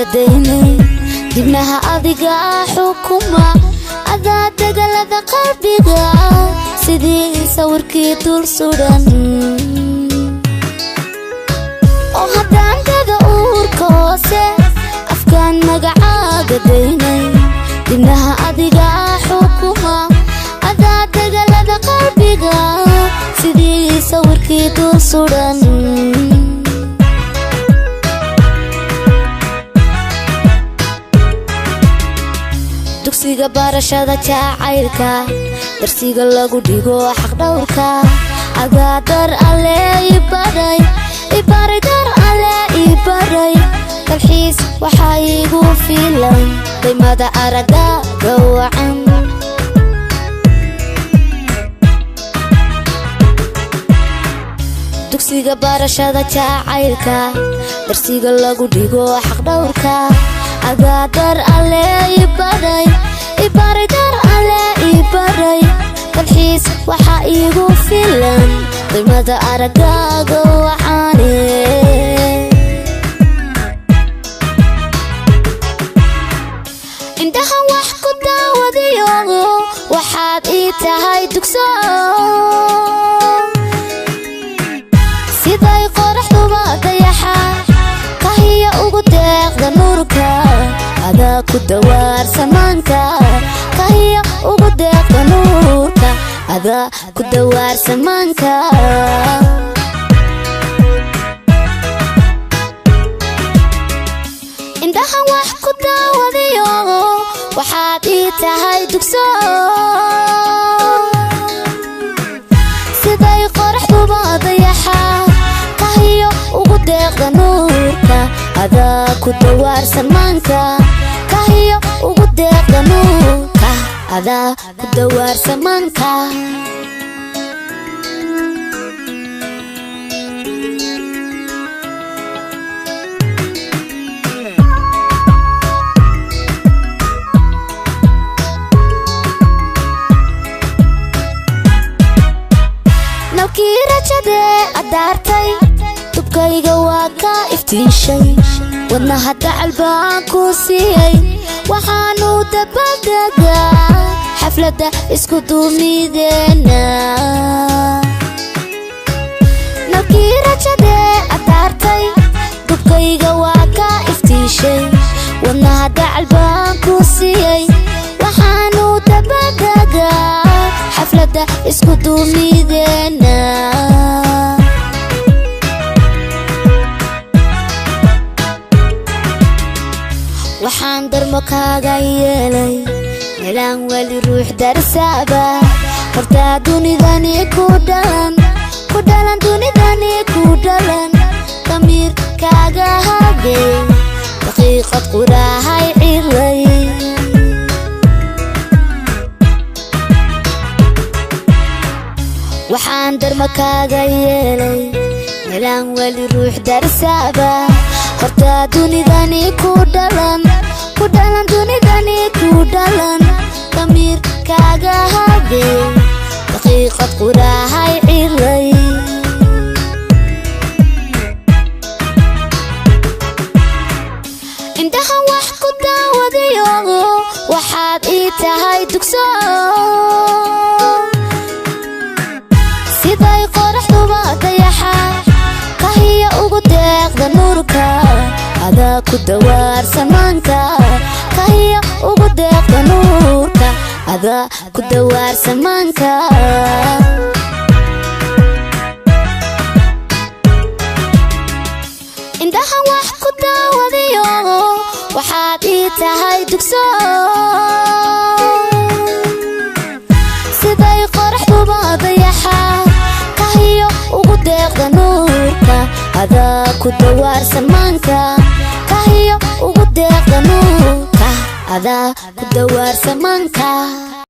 قديني دبنها أذيقا حكومة أذا تقلد قلبيقا سيدي صوركي طول صوران وهدان كذا أوركوسي أفكان مقعا قديني دبنها أذيقا حكومة أذا تقلد قلبيقا سيدي صوركي طول صوران dugsiga barashada jacaylka darsiga lagu dhigo xaq dhawrka agaadar alle ibaray dar alle ibaray dalxiis waxa igu filan qiimada araga gawacan dugsiga barashada jacaylka darsiga lagu dhigo xaq dhawrka agaadar alle ibaray dar alle ibaray dalxiis waxa igu filan qiimada aragaaga waxaane indhaha wax ku daawadayo waxaad ii tahay dugso siday qoraxduba dayaxa kahiya ugu deeqda nuurka ada ku dawaar samaanka kahiya ugu deeqda nuurka ada ku dawaar samaanka indhaha wax ku daawadayo waxaad ii tahay dugso siday qoraxduba dayaxa kahiya ugu deeqda nuurka ada ku dawaar samaanka kahiya ugu deeqda nuurka ada ku dawaar samaanka nalkii rajade adaartay dubkayga waa ka iftiishay wadnaha dacal baan ku siiyey waxaanu dabadegaa xafladda isku duumideena nalkii rajade adaartay dubkayga waa ka iftiishay wadnaha dacal baan ku siiyey waxaanu dabadegaa xafladda isku duumideena waxaan darmo kaaga yeelay meelaan wali ruux darsaaba hortaa dunidani ku dhalan dunidani ku dhalan damiir kaaga hagay daqiiqad quraahay cilay waxaan darmo kaaga yeelay meelaan wali ruux darsaaba hortaa dunidani ku dhalan dunidani ku dhalan damiir kaaga hagay daqiiqad quraahay cilay indhaha wax ku daawadayo waxaad ii tahay dugso siday qoraxduba dayaxa kahiya ugu deeqda nuurka ada ku dawaar samaanka kahiya ugu deeqda nuurka ada ku dawaar samaanka indhaha wax ku daawadayo waxaad ii tahay dugso siday qoraxduba dayaxa kahiya ugu deeqda nuurka ada ku dawaar samaanka kahiya ugu deeqda nuurka ada ku dawaar samaanka